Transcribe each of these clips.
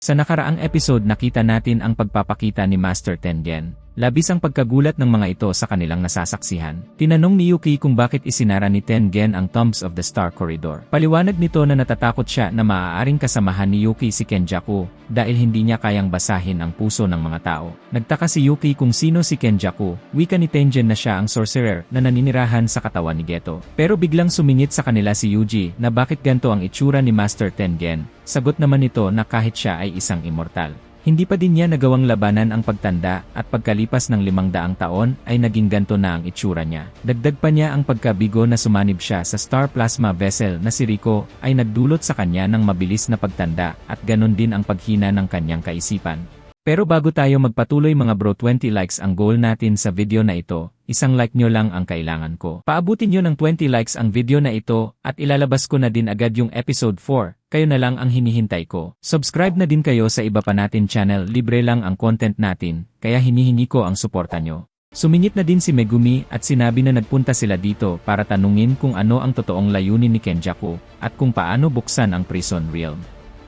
Sa nakaraang episode nakita natin ang pagpapakita ni Master Tengen. Labis ang pagkagulat ng mga ito sa kanilang nasasaksihan. Tinanong ni Yuki kung bakit isinara ni Tengen ang Tombs of the Star Corridor. Paliwanag nito na natatakot siya na maaaring kasamahan ni Yuki si Kenjaku dahil hindi niya kayang basahin ang puso ng mga tao. Nagtaka si Yuki kung sino si Kenjaku. Wika ni Tengen na siya ang sorcerer na naninirahan sa katawan ni Geto. Pero biglang sumingit sa kanila si Yuji na bakit ganito ang itsura ni Master Tengen. Sagot naman nito na kahit siya ay isang immortal, hindi pa din niya nagawang labanan ang pagtanda at pagkalipas ng 500 taon ay naging ganto na ang itsura niya. Dagdag pa niya ang pagkabigo na sumanib siya sa Star Plasma Vessel na si Rico ay nagdulot sa kanya ng mabilis na pagtanda at ganon din ang paghina ng kanyang kaisipan. Pero bago tayo magpatuloy mga bro, 20 likes ang goal natin sa video na ito. Isang like nyo lang ang kailangan ko. Paabutin nyo ng 20 likes ang video na ito at ilalabas ko na din agad yung episode 4. Kayo na lang ang hinihintay ko. Subscribe na din kayo sa iba pa natin channel, libre lang ang content natin, kaya hinihingi ko ang suporta nyo. Sumingit na din si Megumi at sinabi na nagpunta sila dito para tanungin kung ano ang totoong layunin ni Kenjaku at kung paano buksan ang prison realm.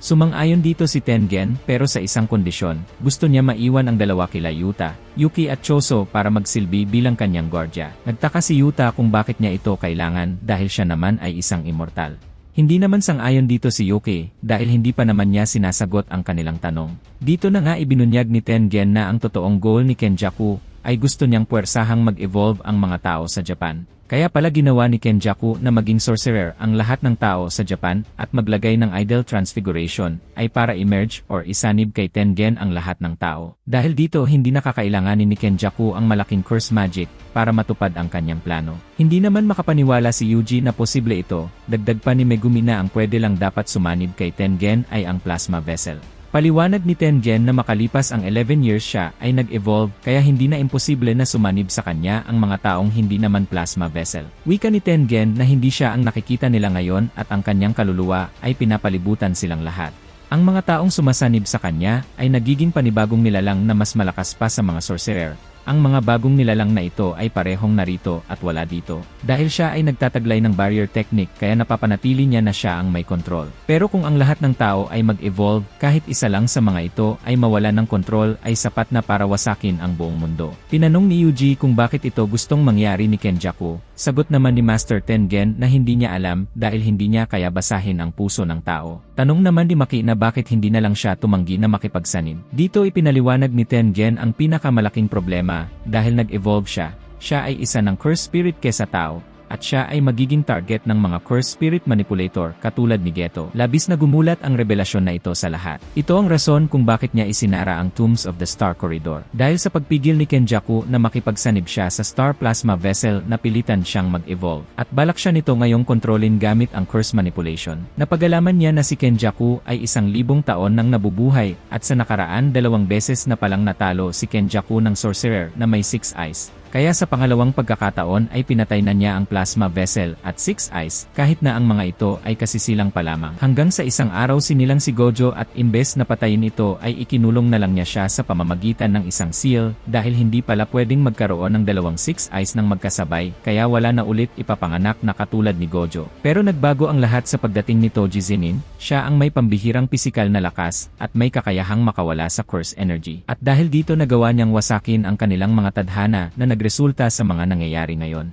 Sumang-ayon dito si Tengen pero sa isang kondisyon, gusto niya maiwan ang dalawa kila Yuta, Yuki at Choso para magsilbi bilang kanyang gwardiya. Nagtaka si Yuta kung bakit niya ito kailangan dahil siya naman ay isang immortal. Hindi naman sang-ayon dito si Yuki dahil hindi pa naman niya sinasagot ang kanilang tanong. Dito na nga ibinunyag ni Tengen na ang totoong goal ni Kenjaku ay gusto niyang puwersahang mag-evolve ang mga tao sa Japan. Kaya pala ginawa ni Kenjaku na maging sorcerer ang lahat ng tao sa Japan at maglagay ng idol transfiguration ay para emerge or isanib kay Tengen ang lahat ng tao. Dahil dito hindi nakakailanganin ni Kenjaku ang malaking curse magic para matupad ang kanyang plano. Hindi naman makapaniwala si Yuji na posible ito, dagdag pa ni Megumi na ang pwede lang dapat sumanib kay Tengen ay ang plasma vessel. Paliwanag ni Tengen na makalipas ang 11 years siya ay nag-evolve kaya hindi na imposible na sumanib sa kanya ang mga taong hindi naman plasma vessel. Wika ni Tengen na hindi siya ang nakikita nila ngayon at ang kanyang kaluluwa ay pinapalibutan silang lahat. Ang mga taong sumasanib sa kanya ay nagiging panibagong nilalang na mas malakas pa sa mga sorcerer. Ang mga bagong nilalang na ito ay parehong narito at wala dito. Dahil siya ay nagtataglay ng barrier technique kaya napapanatili niya na siya ang may control. Pero kung ang lahat ng tao ay mag-evolve, kahit isa lang sa mga ito ay mawala ng control ay sapat na para wasakin ang buong mundo. Tinanong ni Yuji kung bakit ito gustong mangyari ni Kenjaku. Sagot naman ni Master Tengen na hindi niya alam dahil hindi niya kaya basahin ang puso ng tao. Tanong naman ni Maki na bakit hindi na lang siya tumanggi na makipagsanib. Dito ipinaliwanag ni Tengen ang pinakamalaking problema dahil nag-evolve siya ay isa ng curse spirit kesa tao, at siya ay magiging target ng mga curse spirit manipulator katulad ni Geto. Labis na gumulat ang revelasyon na ito sa lahat. Ito ang rason kung bakit niya isinara ang Tombs of the Star Corridor. Dahil sa pagpigil ni Kenjaku na makipagsanib siya sa Star Plasma Vessel napilitan siyang mag-evolve. At balak siya nito ngayong kontrolin gamit ang curse manipulation. Napagalaman niya na si Kenjaku ay 1,000 taon nang nabubuhay at sa nakaraan 2 beses na palang natalo si Kenjaku ng sorcerer na may 6 eyes. Kaya sa pangalawang pagkakataon ay pinatay na niya ang plasma vessel at 6 eyes kahit na ang mga ito ay kasisilang pa lamang. Hanggang sa isang araw sinilang si Gojo at imbes na patayin ito ay ikinulong na lang niya siya sa pamamagitan ng isang seal dahil hindi pala pwedeng magkaroon ng 2 6 eyes ng magkasabay kaya wala na ulit ipapanganak na katulad ni Gojo. Pero nagbago ang lahat sa pagdating ni Toji Zenin, siya ang may pambihirang pisikal na lakas at may kakayahang makawala sa curse energy. At dahil dito nagawa niyang wasakin ang kanilang mga tadhana na resulta sa mga nangyayari ngayon.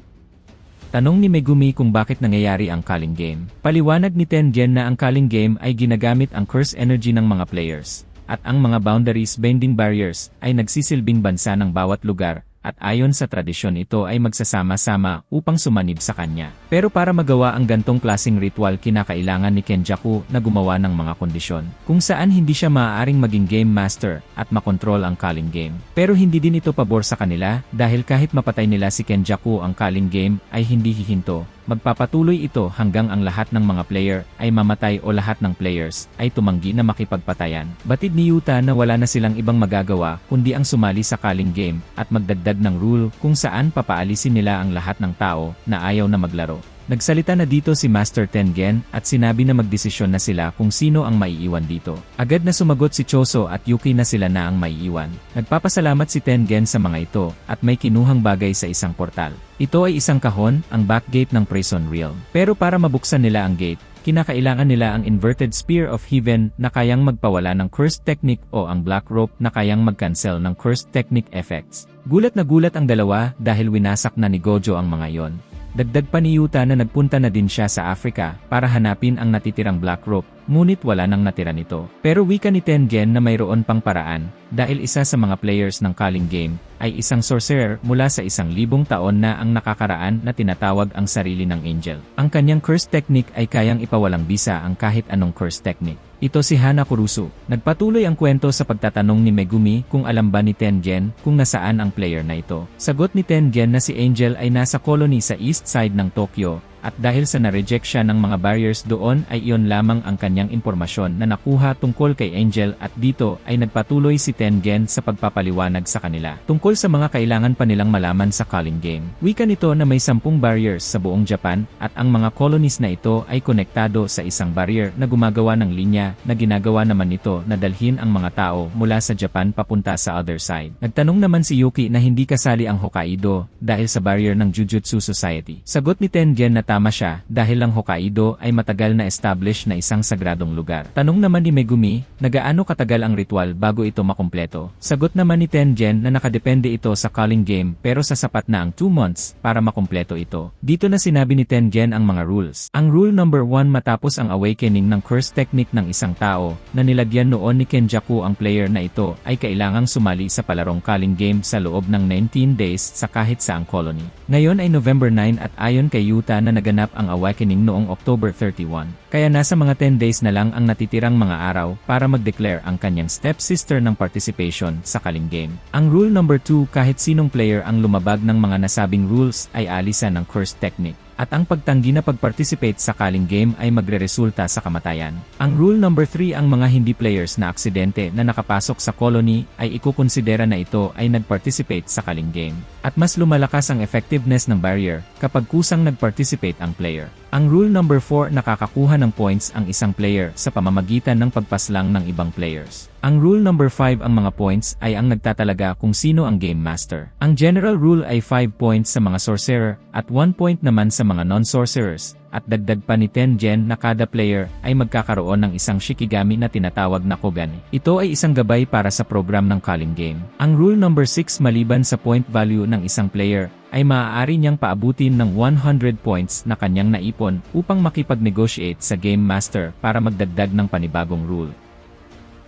Tanong ni Megumi kung bakit nangyayari ang Culling Game. Paliwanag ni Tengen na ang Culling Game ay ginagamit ang curse energy ng mga players, at ang mga boundaries bending barriers ay nagsisilbing bansa ng bawat lugar, at ayon sa tradisyon ito ay magsasama-sama upang sumanib sa kanya. Pero para magawa ang gantong klaseng ritual kinakailangan ni Kenjaku na gumawa ng mga kondisyon, kung saan hindi siya maaaring maging game master at makontrol ang Culling Game. Pero hindi din ito pabor sa kanila dahil kahit mapatay nila si Kenjaku ang Culling Game ay hindi hihinto. Magpapatuloy ito hanggang ang lahat ng mga player ay mamatay o lahat ng players ay tumanggi na makipagpatayan. Batid ni Yuta na wala na silang ibang magagawa kundi ang sumali sa Culling Game at magdagdag ng rule kung saan papaalisin nila ang lahat ng tao na ayaw na maglaro. Nagsalita na dito si Master Tengen at sinabi na magdesisyon na sila kung sino ang maiiwan dito. Agad na sumagot si Choso at Yuki na sila na ang maiiwan. Nagpapasalamat si Tengen sa mga ito at may kinuhang bagay sa isang portal. Ito ay isang kahon, ang back gate ng prison realm. Pero para mabuksan nila ang gate, kinakailangan nila ang Inverted Spear of Heaven na kayang magpawala ng Cursed Technique o ang Black Rope na kayang mag-cancel ng Cursed Technique effects. Gulat na gulat ang dalawa dahil winasak na ni Gojo ang mga yon. Dagdag pa ni Yuta na nagpunta na din siya sa Africa para hanapin ang natitirang Black Rope, ngunit wala nang natira nito. Pero wika ni Tengen na mayroon pang paraan, dahil isa sa mga players ng Calling Game ay isang sorcerer mula sa 1,000 taon na ang nakakaraan na tinatawag ang sarili ng Angel. Ang kanyang curse technique ay kayang ipawalang bisa ang kahit anong curse technique. Ito si Hana Kurusu. Nagpatuloy ang kwento sa pagtatanong ni Megumi kung alam ba ni Tengen kung nasaan ang player na ito. Sagot ni Tengen na si Angel ay nasa colony sa east side ng Tokyo, at dahil sa na-reject siya ng mga barriers doon ay iyon lamang ang kanyang impormasyon na nakuha tungkol kay Angel at dito ay nagpatuloy si Tengen sa pagpapaliwanag sa kanila tungkol sa mga kailangan pa nilang malaman sa Calling Game. Wika nito na may 10 barriers sa buong Japan at ang mga colonies na ito ay konektado sa isang barrier na gumagawa ng linya na ginagawa naman nito na dalhin ang mga tao mula sa Japan papunta sa other side. Nagtanong naman si Yuki na hindi kasali ang Hokkaido dahil sa barrier ng Jujutsu Society. Sagot ni Tengen na tama siya dahil ang Hokkaido ay matagal na established na isang sagradong lugar. Tanong naman ni Megumi, gaano katagal ang ritual bago ito makumpleto? Sagot naman ni Tengen na nakadepende ito sa Calling Game pero sasapat na ang 2 months para makumpleto ito. Dito na sinabi ni Tengen ang mga rules. Ang rule number 1, matapos ang awakening ng curse technique ng isang tao na nilagyan noon ni Kenjaku ang player na ito ay kailangang sumali sa palarong Calling Game sa loob ng 19 days sa kahit saang colony. Ngayon ay November 9 at ayon kay Yuta na naganap ang awakening noong October 31. Kaya nasa mga 10 days na lang ang natitirang mga araw para mag-declare ang kanyang stepsister ng participation sa Calling Game. Ang rule number 2, kahit sinong player ang lumabag ng mga nasabing rules ay alisan ng curse technique. At ang pagtanggi na pag-participate sa Calling Game ay magreresulta sa kamatayan. Ang rule number 3, ang mga hindi players na aksidente na nakapasok sa colony ay ikukonsidera na ito ay nag-participate sa Calling Game. At mas lumalakas ang effectiveness ng barrier kapag kusang nag-participate ang player. Ang rule number 4, nakakakuha ng points ang isang player sa pamamagitan ng pagpaslang ng ibang players. Ang rule number 5, ang mga points ay ang nagtatalaga kung sino ang Game Master. Ang general rule ay 5 points sa mga sorcerer at 1 point naman sa mga non-sorcerers. At dagdag pa ni Tengen na kada player ay magkakaroon ng isang Shikigami na tinatawag na Kogane. Ito ay isang gabay para sa program ng Calling Game. Ang rule number 6, maliban sa point value ng isang player, ay maaari niyang paabutin ng 100 points na kanyang naipon upang makipag-negotiate sa Game Master para magdagdag ng panibagong rule.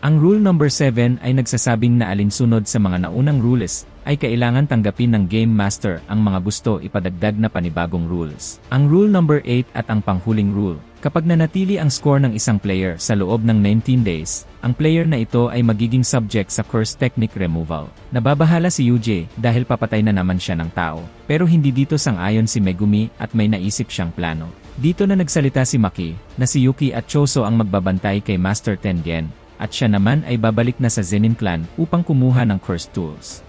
Ang rule number 7 ay nagsasabing na alinsunod sa mga naunang rules ay kailangan tanggapin ng Game Master ang mga gusto ipadagdag na panibagong rules. Ang rule number 8 at ang panghuling rule, kapag nanatili ang score ng isang player sa loob ng 19 days, ang player na ito ay magiging subject sa curse technique removal. Nababahala si Yuji dahil papatay na naman siya ng tao, pero hindi dito sang-ayon si Megumi at may naisip siyang plano. Dito na nagsalita si Maki na si Yuki at Choso ang magbabantay kay Master Tengen, at siya naman ay babalik na sa Zenin Clan upang kumuha ng cursed tools.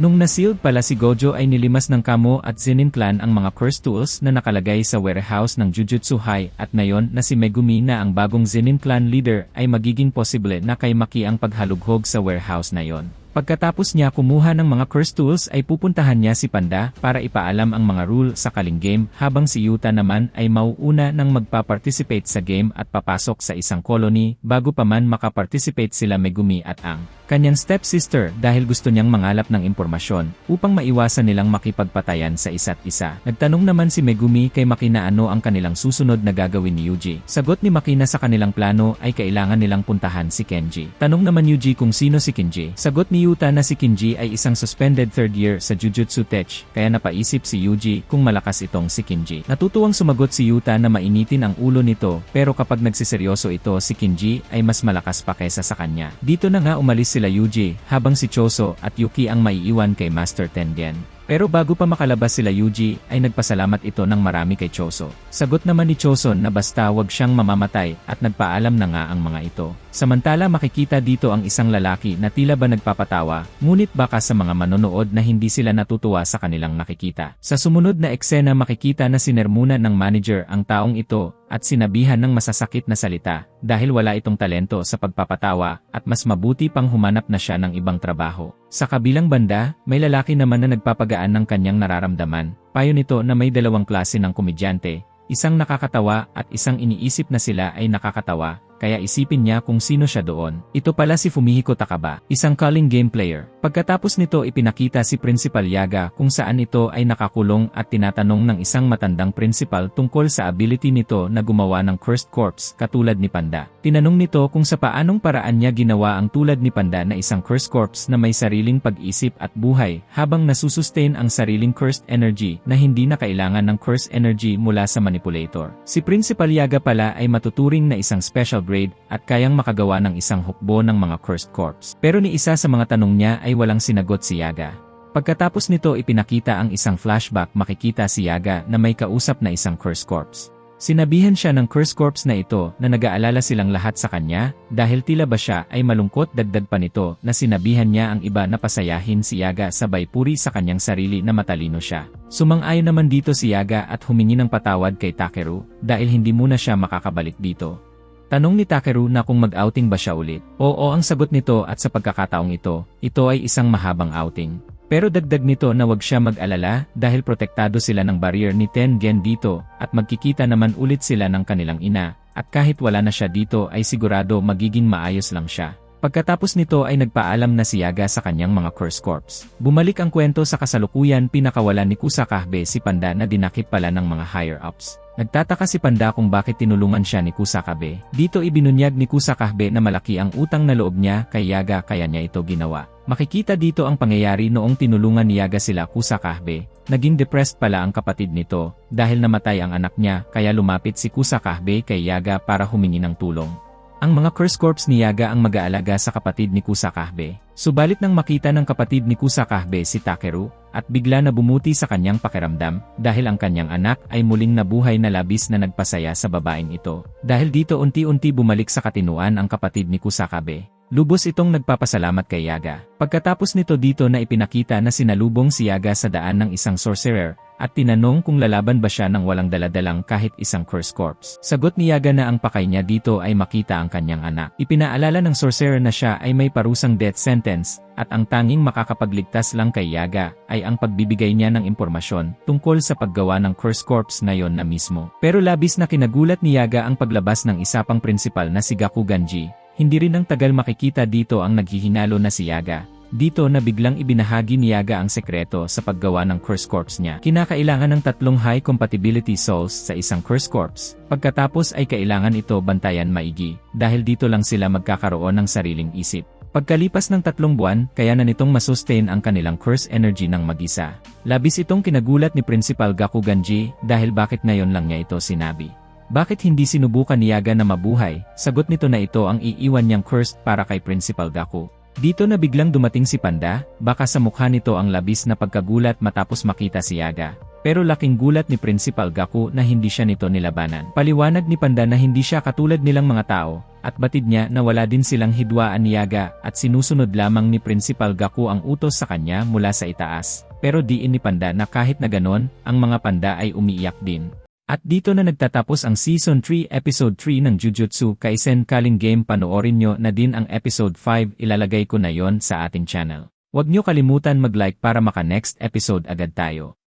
Nung na-sealed pala si Gojo ay nilimas ng Kamo at Zenin Clan ang mga cursed tools na nakalagay sa warehouse ng Jujutsu High at ngayon na si Megumi na ang bagong Zenin Clan leader ay magiging posible na kay Maki ang paghalughog sa warehouse na yon. Pagkatapos niya kumuha ng mga curse tools ay pupuntahan niya si Panda para ipaalam ang mga rule sa Calling Game habang si Yuta naman ay mauuna nang magpa-participate sa game at papasok sa isang colony bago pa man makaparticipate sila Megumi at ang kanyang stepsister dahil gusto niyang mangalap ng impormasyon upang maiwasan nilang makipagpatayan sa isa't isa. Nagtanong naman si Megumi kay Maki na ano ang kanilang susunod na gagawin ni Yuji. Sagot ni Maki na sa kanilang plano ay kailangan nilang puntahan si Kenji. Tanong naman Yuji kung sino si Kenji. Sagot ni Yuta na si Kenji ay isang suspended third year sa Jujutsu Tech, kaya napaisip si Yuji kung malakas itong si Kenji. Natutuwang sumagot si Yuta na mainitin ang ulo nito pero kapag nagsiseryoso ito si Kenji ay mas malakas pa kaysa sa kanya. Dito na nga umalis sila Yuji habang si Choso at Yuki ang maiiwan kay Master Tengen. Pero bago pa makalabas sila Yuji ay nagpasalamat ito ng marami kay Choso. Sagot naman ni Choso na basta wag siyang mamamatay at nagpaalam na nga ang mga ito. Samantala makikita dito ang isang lalaki na tila ba nagpapatawa, ngunit baka sa mga manonood na hindi sila natutuwa sa kanilang nakikita. Sa sumunod na eksena makikita na sinermunan ng manager ang taong ito at sinabihan ng masasakit na salita dahil wala itong talento sa pagpapatawa at mas mabuti pang humanap na siya ng ibang trabaho. Sa kabilang banda, may lalaki naman na nagpapagaan ng kanyang nararamdaman. Payo nito na may dalawang klase ng komedyante, isang nakakatawa at isang iniisip na sila ay nakakatawa. Kaya isipin niya kung sino siya doon. Ito pala si Fumihiko Takaba, isang calling game player. Pagkatapos nito ipinakita si Principal Yaga kung saan ito ay nakakulong at tinatanong ng isang matandang principal tungkol sa ability nito na gumawa ng cursed corpse katulad ni Panda. Tinanong nito kung sa paanong paraan niya ginawa ang tulad ni Panda na isang cursed corpse na may sariling pag-isip at buhay habang nasusustain ang sariling cursed energy na hindi na kailangan ng cursed energy mula sa manipulator. Si Principal Yaga pala ay matuturing na isang special grade at kayang makagawa ng isang hukbo ng mga cursed corpse. Pero ni isa sa mga tanong niya ay walang sinagot si Yaga. Pagkatapos nito ipinakita ang isang flashback, makikita si Yaga na may kausap na isang cursed corpse. Sinabihan siya ng cursed corpse na ito na nag-aalala silang lahat sa kanya dahil tila ba siya ay malungkot. Dagdag pa nito na sinabihan niya ang iba na pasayahin si Yaga sabay puri sa kanyang sarili na matalino siya. Sumang-ayon naman dito si Yaga at humingi ng patawad kay Takeru dahil hindi muna siya makakabalik dito. Tanong ni Takeru na kung mag-outing ba siya ulit. Oo ang sagot nito at sa pagkakataong ito ay isang mahabang outing. Pero dagdag nito na wag siya mag-alala dahil protektado sila ng barrier ni Tengen dito at magkikita naman ulit sila ng kanilang ina at kahit wala na siya dito ay sigurado magiging maayos lang siya. Pagkatapos nito ay nagpaalam na si Yaga sa kanyang mga cursed corpse. Bumalik ang kwento sa kasalukuyan, pinakawalan ni Kusakabe si Panda na dinakip pala ng mga higher-ups. Nagtataka si Panda kung bakit tinulungan siya ni Kusakabe. Dito ibinunyag ni Kusakabe na malaki ang utang na loob niya kay Yaga kaya niya ito ginawa. Makikita dito ang pangyayari noong tinulungan ni Yaga sila Kusakabe. Naging depressed pala ang kapatid nito dahil namatay ang anak niya kaya lumapit si Kusakabe kay Yaga para humingi ng tulong. Ang mga cursed corpse ni Yaga ang mag-aalaga sa kapatid ni Kusakabe. Subalit nang makita ng kapatid ni Kusakabe si Takeru, at bigla na bumuti sa kanyang pakiramdam dahil ang kanyang anak ay muling nabuhay na labis na nagpasaya sa babaeng ito. Dahil dito unti-unti bumalik sa katinuan ang kapatid ni Kusakabe. Lubos itong nagpapasalamat kay Yaga. Pagkatapos nito dito na ipinakita na sinalubong si Yaga sa daan ng isang sorcerer, at tinanong kung lalaban ba siya ng walang daladalang kahit isang cursed corpse. Sagot ni Yaga na ang pakay niya dito ay makita ang kanyang anak. Ipinaalala ng sorcerer na siya ay may parusang death sentence, at ang tanging makakapagligtas lang kay Yaga ay ang pagbibigay niya ng impormasyon tungkol sa paggawa ng cursed corpse na yon na mismo. Pero labis na kinagulat ni Yaga ang paglabas ng isa pang principal na si Gakuganji. Hindi rin ang tagal makikita dito ang naghihinalo na si Yaga. Dito na biglang ibinahagi ni Yaga ang sekreto sa paggawa ng cursed corpse niya. Kinakailangan ng 3 high compatibility souls sa isang cursed corpse. Pagkatapos ay kailangan ito bantayan maigi, dahil dito lang sila magkakaroon ng sariling isip. Pagkalipas ng 3 buwan, kaya na nitong masustain ang kanilang cursed energy ng mag-isa. Labis itong kinagulat ni Principal Gakuganji dahil bakit ngayon lang niya ito sinabi. Bakit hindi sinubukan ni Yaga na mabuhay? Sagot nito na ito ang iiwan niyang cursed para kay Principal Gaku. Dito na biglang dumating si Panda, baka sa mukha nito ang labis na pagkagulat matapos makita si Yaga. Pero laking gulat ni Principal Gaku na hindi siya nito nilabanan. Paliwanag ni Panda na hindi siya katulad nilang mga tao, at batid niya na wala din silang hidwaan ni Yaga at sinusunod lamang ni Principal Gaku ang utos sa kanya mula sa itaas. Pero diin ni Panda na kahit na ganon, ang mga panda ay umiiyak din. At dito na nagtatapos ang Season 3 Episode 3 ng Jujutsu Kaisen Calling Game. Panoorin nyo na din ang Episode 5, ilalagay ko na yon sa ating channel. Huwag nyo kalimutan mag-like para maka next episode agad tayo.